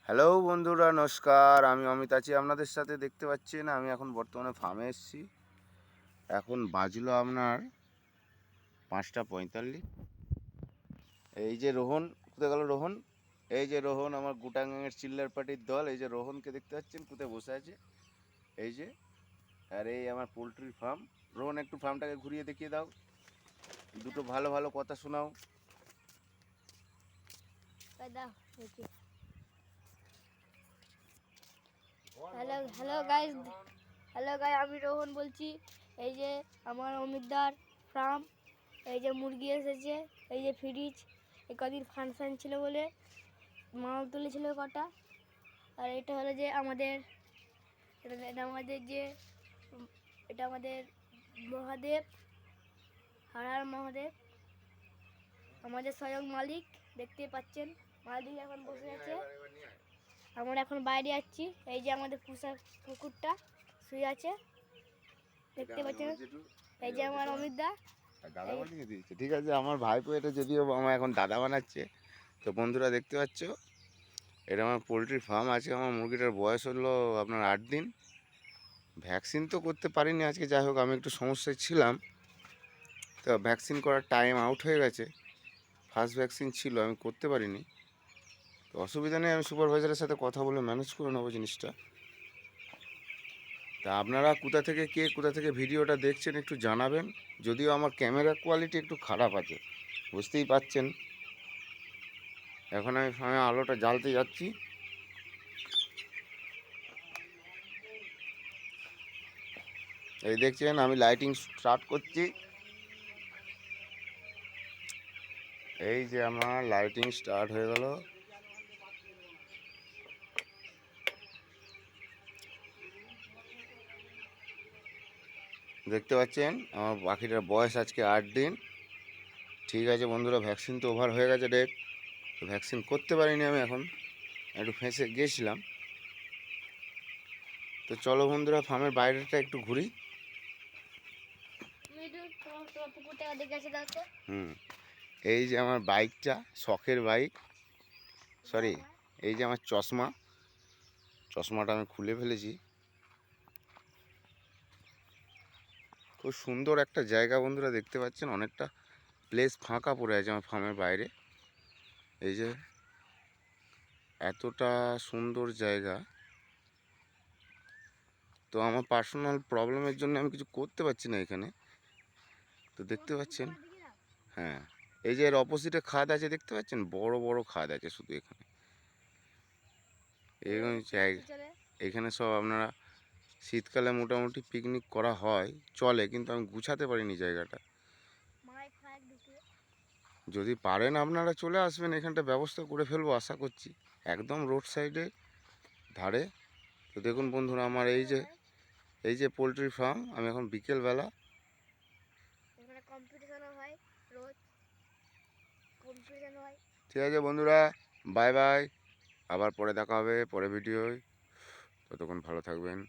Hello বন্ধুরা, নমস্কার। আমি অমিত আছি আপনাদের সাথে। দেখতে পাচ্ছেন আমি এখন বর্তমানে ফার্মে এসেছি। এখন বাজলো আপনার 5:45। এই যে রোহন, কোথায় গেল রোহন? এই যে রোহন, আমার গুটাঙ্গের চিল্লার পার্টির দল। এই যে রোহনকে দেখতে পাচ্ছেন কোথায় বসে আছে, এই যে। আর এই আমার পোলট্রির ফার্ম। রোহন, একটু ফার্মটাকে ঘুরিয়ে দেখিয়ে দাও, দুটো ভালো ভালো কথা শোনাও। হ্যালো হ্যালো গাইস আমি রোহন বলছি। এই যে আমার অমিতদার ফার্ম। এই যে মুরগি এসেছে, এই যে ফ্রিজ। এই কদিন ফাংশন ছিল বলে মাল তুলেছিল কটা। আর এটা হলো যে আমাদের এটা আমাদের মহাদেব, হার মহাদেব, আমাদের স্বয়ং মালিক। দেখতে পাচ্ছেন মালিক এখন বসে আছে। আমরা এখন বাইরে যাচ্ছি। এই যে আমাদের কুকুরটা শুয়ে আছে, দেখতে পাচ্ছেন। এই যে আমার অমিতদা দাদা বানিয়ে দিয়েছে, ঠিক আছে। আমার ভাইপো এটা যদিও আমার এখন দাদা বানাচ্ছে। তো বন্ধুরা দেখতে পাচ্ছ, এটা আমার পোলট্রির ফার্ম আছে। আমার মুরগিটার বয়স হলো আপনার 8 দিন। ভ্যাকসিন তো করতে পারিনি আজকে, যাই হোক আমি একটু সমস্যায় ছিলাম, তো ভ্যাকসিন করার টাইম আউট হয়ে গেছে। ফার্স্ট ভ্যাকসিন ছিল, আমি করতে পারিনি। তো অসুবিধা নেই, আমি সুপারভাইজারের সাথে কথা বলে ম্যানেজ করে নেবো জিনিসটা। তা আপনারা কোথা থেকে ভিডিওটা দেখছেন একটু জানাবেন। যদিও আমার ক্যামেরা কোয়ালিটি একটু খারাপ আছে, বুঝতেই পাচ্ছেন। এখন আমি ফার্মে আলোটা জ্বালতে যাচ্ছি। এই দেখছেন আমি লাইটিং স্টার্ট করছি। এই যে আমার লাইটিং স্টার্ট হয়ে গেল। দেখতে পাচ্ছেন আমার পাখিটার বয়স আজকে 8 দিন। ঠিক আছে বন্ধুরা, ভ্যাকসিন তো ওভার হয়ে গেছে ডেট, তো ভ্যাকসিন করতে পারিনি আমি, এখন একটু ফেঁসে গিয়েছিলাম। তো চলো বন্ধুরা, ফার্মের বাইরেটা একটু ঘুরি। এই যে আমার বাইকটা, শখের বাইক, সরি, এই যে আমার চশমাটা আমি খুলে ফেলেছি। খুব সুন্দর একটা জায়গা বন্ধুরা, দেখতে পাচ্ছেন অনেকটা প্লেস ফাঁকা পড়ে আছে আমার ফার্মের বাইরে। এই যে এতটা সুন্দর জায়গা। তো আমার পার্সোনাল প্রবলেমের জন্য আমি কিছু করতে পারছি না এখানে, তো দেখতে পাচ্ছেন। হ্যাঁ, এই যে এর অপোজিটে খাদ আছে, দেখতে পাচ্ছেন, বড় বড় খাদ আছে শুধু এখানে। এখানে সব আপনারা শীতকালে মোটামুটি পিকনিক করা হয়, চলে, কিন্তু আমি গুছাতে পারিনি জায়গাটা। যদি পারেন আপনারা চলে আসবেন, এখানটা ব্যবস্থা করে ফেলবো আশা করছি, একদম রোড সাইডে ধারে। তো দেখুন বন্ধুরা, আমার এই যে পোলট্রি ফার্ম, আমি এখন বিকেলবেলা। ঠিক আছে বন্ধুরা, বাই বাই। আবার পরে দেখা হবে পরে ভিডিওয়। ততক্ষণ ভালো থাকবেন।